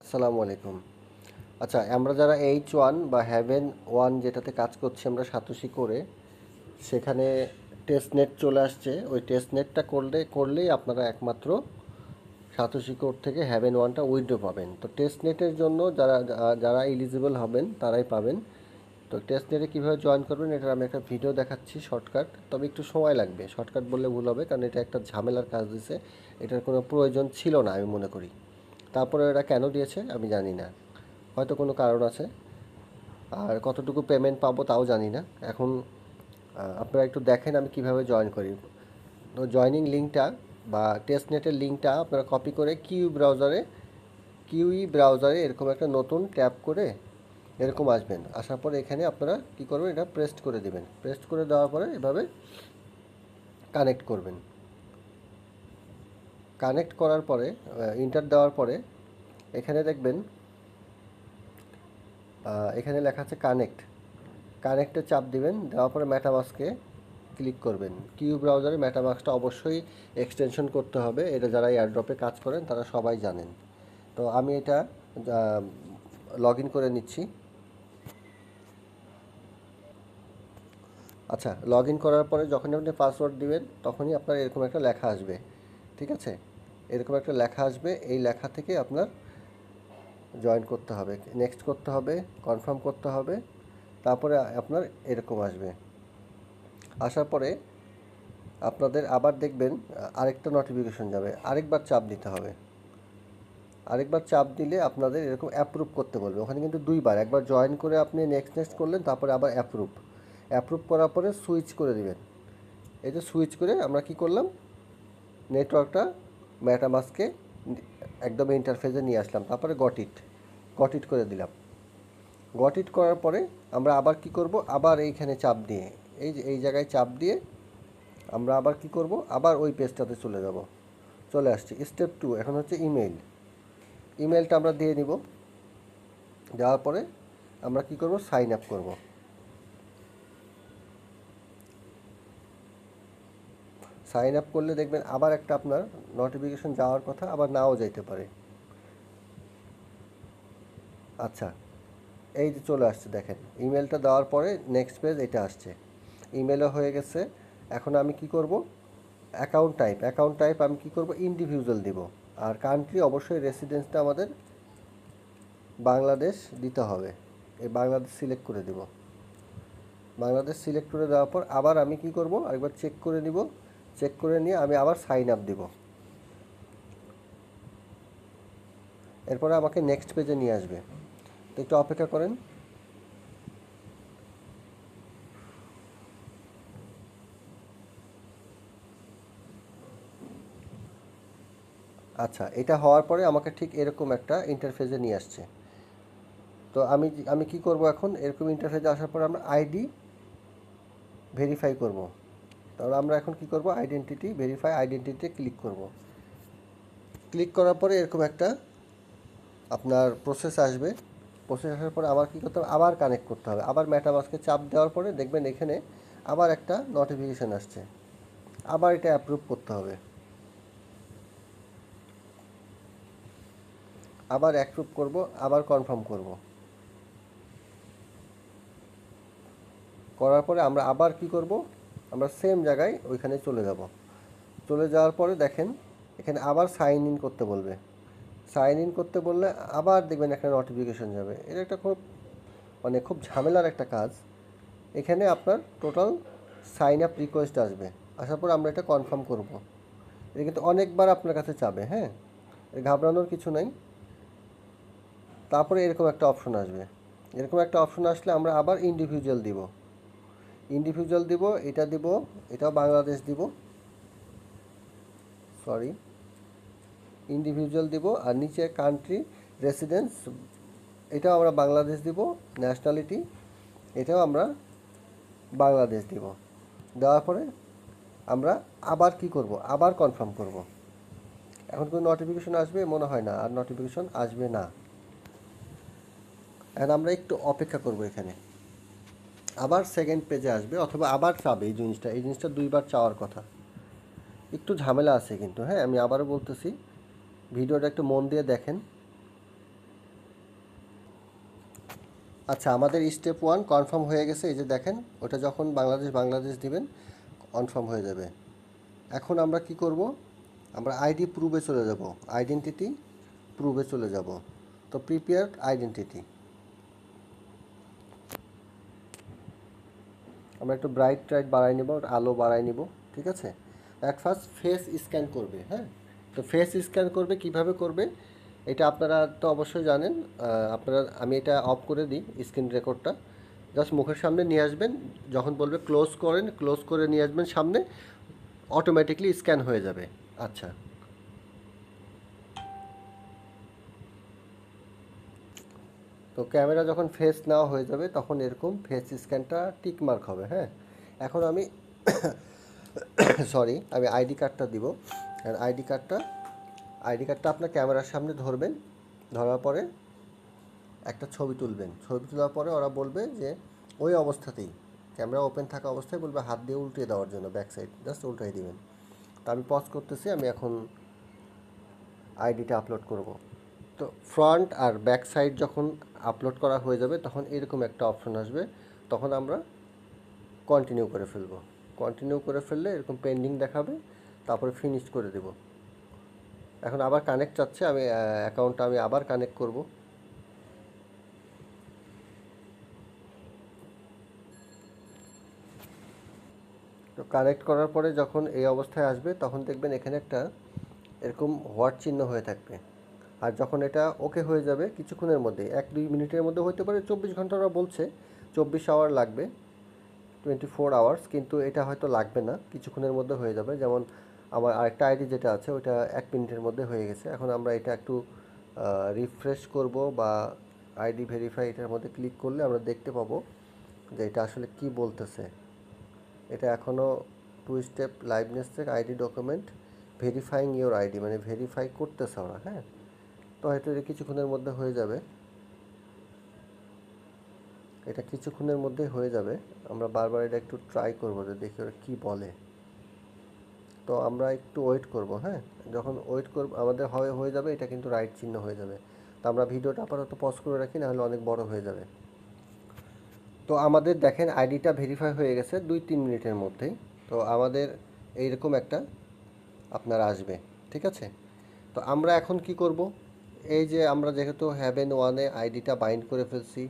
আসসালামু আলাইকুম। আচ্ছা, আমরা যারা H1 বা হ্যাভেন 1 যেটাতে কাজ করছি আমরা সাতোশি করে, সেখানে টেস্ট নেট চলে আসছে। ওই টেস্ট নেটটা করলেই আপনারা একমাত্র সাতোশি কোড থেকে হ্যাভেন 1টা উইথড্র পাবেন। তো টেস্ট নেটের জন্য যারা এলিজিবল হবেন তারাই পাবেন। তো টেস্ট নেটে কীভাবে জয়েন করবেন এটার আমি একটা ভিডিও দেখাচ্ছি শর্টকাট, তবে একটু সময় লাগবে। শর্টকাট বললে ভুল হবে, কারণ এটা একটা ঝামেলার কাজ দিছে। এটার কোনো প্রয়োজন ছিল না আমি মনে করি। তারপরে এটা কেন দিয়েছে আমি জানি না, হয়তো কোনো কারণ আছে। আর কতটুকু পেমেন্ট পাবো তাও জানি না। এখন আপনারা একটু দেখেন আমি কিভাবে জয়েন করি। তো জয়নিং লিঙ্কটা বা টেস্টনেটের লিঙ্কটা আপনারা কপি করে কিউই ব্রাউজারে এরকম একটা নতুন ট্যাব করে এরকম আসবেন। আসার পরে এখানে আপনারা কী করবেন, এটা প্রেস্ট করে দেবেন। প্রেস্ট করে দেওয়ার পরে এভাবে কানেক্ট করবেন। কানেক্ট করার পরে ইন্টার দেওয়ার পরে এখানে দেখবেন এখানে লেখা আছে কানেক্টে চাপ দিবেন। দেওয়ার পরে মেটামাস্কে ক্লিক করবেন। কিউ ব্রাউজারে মেটামাস্কটা অবশ্যই এক্সটেনশন করতে হবে। এটা যারা এয়ারড্রপে কাজ করেন তারা সবাই জানেন। তো আমি এটা লগ ইন করে নিচ্ছি। আচ্ছা, লগ ইন করার পরে যখনই আপনি পাসওয়ার্ড দিবেন তখনই আপনার এরকম একটা লেখা আসবে। ঠিক আছে, এরকম একটা লেখা আসবে। এই লেখা থেকে আপনার জয়েন করতে হবে, নেক্সট করতে হবে, কনফার্ম করতে হবে। তারপরে আপনার এরকম আসবে। আসার পরে আপনাদের আবার দেখবেন আরেকটা নোটিফিকেশন যাবে, আরেকবার চাপ দিতে হবে। আরেকবার চাপ দিলে আপনাদের এরকম অ্যাপ্রুভ করতে বলবে। ওখানে কিন্তু দুইবার, একবার জয়েন করে আপনি নেক্সট করলেন, তারপরে আবার অ্যাপ্রুভ করার পরে সুইচ করে দিবেন। এই যে সুইচ করে আমরা কি করলাম, নেটওয়ার্কটা মেটামাস্কে একদম ইন্টারফেসে নিয়ে আসলাম। তারপরে গট ইট করে দিলাম। গট ইট করার পরে আমরা আবার কি করব, আবার এইখানে চাপ দিয়ে এই জায়গায় চাপ দিয়ে আমরা আবার কি করব, আবার ওই পেজটাতে চলে আসছি। স্টেপ 2 এখন হচ্ছে ইমেলটা আমরা দিয়ে নিব। দেওয়ার পরে আমরা কি করব, সাইন আপ করব। সাইন আপ করলে দেখবেন আবার একটা আপনার নোটিফিকেশন যাওয়ার কথা, আবার নাও যাইতে পারে। আচ্ছা, এই যে চলে আসছে দেখেন, ইমেলটা দেওয়ার পরে নেক্সট পেজ এটা আসছে। ইমেলও হয়ে গেছে। এখন আমি কি করব, অ্যাকাউন্ট টাইপ আমি কি করব, ইন্ডিভিজুয়াল দিব। আর কান্ট্রি অবশ্যই রেসিডেন্সটা আমাদের বাংলাদেশ দিতে হবে। এই বাংলাদেশ সিলেক্ট করে দেব। বাংলাদেশ সিলেক্ট করে দেওয়ার পর আবার আমি কি করব, আরেকবার চেক করে নিব। চেক করে নিয়ে আমি আবার সাইন আপ দিব। এরপরে আমাকে নেক্সট পেজে নিয়ে আসবে। তো একটু অপেক্ষা করেন। আচ্ছা, এটা হওয়ার পরে আমাকে ঠিক এরকম একটা ইন্টারফেসে নিয়ে আসছে। তো আমি কি করব, এখন এরকম ইন্টারফেসে আসার পর আমরা আইডি ভেরিফাই করব। তাহলে আমরা এখন কি করব, আইডেন্টিটিতে ক্লিক করব। ক্লিক করার পরে এরকম একটা আপনার প্রসেস আসবে। প্রসেস আসার পরে আবার কী করতে হবে, আবার কানেক্ট করতে হবে। আবার মেটামাস্কে চাপ দেওয়ার পরে দেখবেন এখানে আবার একটা নোটিফিকেশান আসছে। আবার এটা অ্যাপ্রুভ করতে হবে। আবার অ্যাপ্রুভ করব, আবার কনফার্ম করব। করার পরে আমরা আবার কি করব, আমরা সেম জায়গায় ওইখানে চলে যাওয়ার পরে দেখেন এখানে আবার সাইন ইন করতে বলবে। সাইন ইন করতে বললে আবার দেখবেন একটা নোটিফিকেশন যাবে। এটা একটা খুব ঝামেলার একটা কাজ। এখানে আপনার টোটাল সাইন আপ রিকোয়েস্ট আসবে। আসার পর আমরা এটা কনফার্ম করব। এটা কিন্তু অনেকবার আপনার কাছে চাবে, হ্যাঁ, ঘাবড়ানোর কিছু নাই। তারপরে এরকম একটা অপশন আসবে। এরকম একটা অপশন আসলে আমরা আবার ইন্ডিভিজুয়াল দিব। এটা দিব, এটাও বাংলাদেশ দিব, সরি, ইন্ডিভিজুয়াল দিব। আর নিচে কান্ট্রি রেসিডেন্স, এটাও আমরা বাংলাদেশ দিব। ন্যাশনালিটি, এটাও আমরা বাংলাদেশ দিব। দেওয়ার পরে আমরা আবার কি করব, আবার কনফার্ম করব। এখন কোনো নোটিফিকেশন আসবে মনে হয় না, আর নোটিফিকেশন আসবে না। এখন আমরা একটু অপেক্ষা করব। এখানে আবার সেকেন্ড পেজে আসবে, অথবা আবার চাবে। এই জিনিসটা দুইবার চাওয়ার কথা। একটু ঝামেলা আছে কিন্তু, হ্যাঁ, আমি আবারও বলতেছি, ভিডিওটা একটু মন দিয়ে দেখেন। আচ্ছা, আমাদের স্টেপ 1 কনফার্ম হয়ে গেছে। এই যে দেখেন, ওটা যখন বাংলাদেশ বাংলাদেশ দিবেন কনফার্ম হয়ে যাবে। এখন আমরা কি করব? আমরা আইডি প্রুভে চলে যাব, আইডেন্টিটি প্রুভে চলে যাব। তো প্রিপেয়ার আইডেন্টিটি, আমরা একটু ব্রাইট বাড়াই নেব, আলো বাড়াই নিব, ঠিক আছে। অ্যাট ফার্স্ট ফেস স্ক্যান করবে, হ্যাঁ। তো ফেস স্ক্যান করবে, কিভাবে করবে এটা আপনারা তো অবশ্যই জানেন। আপনারা, আমি এটা অফ করে দিই স্ক্রিন রেকর্ডটা। জাস্ট মুখের সামনে নিয়ে আসবেন, যখন বলবে ক্লোজ করেন, ক্লোজ করে নিয়ে আসবেন সামনে, অটোমেটিকলি স্ক্যান হয়ে যাবে। আচ্ছা, তো ক্যামেরা যখন ফেস নেওয়া হয়ে যাবে তখন এরকম ফেস স্ক্যানটা টিক মার্ক হবে, হ্যাঁ। এখন আমি সরি, আমি আইডি কার্ডটা দিব। আর আইডি কার্ডটা আপনার ক্যামেরার সামনে ধরবেন, ধরার পরে একটা ছবি তুলবেন। ছবি তোলার পরে ওরা বলবে যে ওই অবস্থাতেই, ক্যামেরা ওপেন থাকা অবস্থায় বলবে হাত দিয়ে উল্টে দেওয়ার জন্য, ব্যাক সাইড জাস্ট উল্টাই দিবেন। তো আমি পজ করতেছি, আমি এখন আইডিটা আপলোড করব। তো ফ্রন্ট আর ব্যাক সাইড যখন আপলোড করা হয়ে যাবে তখন এরকম একটা অপশন আসবে, তখন আমরা কন্টিনিউ করে ফেলবো। কন্টিনিউ করে ফেললে এরকম পেন্ডিং দেখাবে, তারপরে ফিনিশ করে দেব। এখন আবার কানেক্ট চাচ্ছে, আমি অ্যাকাউন্টটা আমি আবার কানেক্ট করব। তো কানেক্ট করার পরে যখন এই অবস্থায় আসবে তখন দেখবেন এখানে একটা এরকম হোয়াট চিহ্ন হয়ে থাকবে। আর যখন এটা ওকে হয়ে যাবে কিছুক্ষণের মধ্যে, 1-2 মিনিটের মধ্যে হতে পারে, 24 ঘন্টা ওরা বলছে, 24 আওয়ার লাগবে, 24 আওয়ার্স, কিন্তু এটা হয়তো লাগবে না, কিছুক্ষণের মধ্যে হয়ে যাবে। যেমন আমার আরেকটা আইডি যেটা আছে ওইটা 1 মিনিটের মধ্যে হয়ে গেছে। এখন আমরা এটা একটু রিফ্রেশ করব বা আইডি ভেরিফাই, এটার মধ্যে ক্লিক করলে আমরা দেখতে পাবো যে এটা আসলে কি বলতেছে। এটা এখনও 2 স্টেপ লাইভনেস থেকে ID document verifying your ID, মানে ভেরিফাই করতেছে ওরা, হ্যাঁ। তো হয়তো এটা কিছুক্ষণের মধ্যে হয়ে যাবে, এটা কিছুক্ষণের মধ্যে হয়ে যাবে। আমরা বারবার এটা একটু ট্রাই করবো যে দেখি ওরা কী বলে। তো আমরা একটু ওয়েট করব, হ্যাঁ। যখন ওয়েট করব আমাদের হয়ে যাবে, এটা কিন্তু রাইট চিহ্ন হয়ে যাবে। তো আমরা ভিডিওটা আপাতত পজ করে রাখি, নাহলে অনেক বড় হয়ে যাবে। তো আমাদের দেখেন আইডিটা ভেরিফাই হয়ে গেছে 2-3 মিনিটের মধ্যেই। তো আমাদের এইরকম একটা আপনার আসবে, ঠিক আছে। তো আমরা এখন কি করব? এই যে আমরা যেহেতু হ্যাভেন ওয়ানে আইডিটা বাইন্ড করে ফেলছি,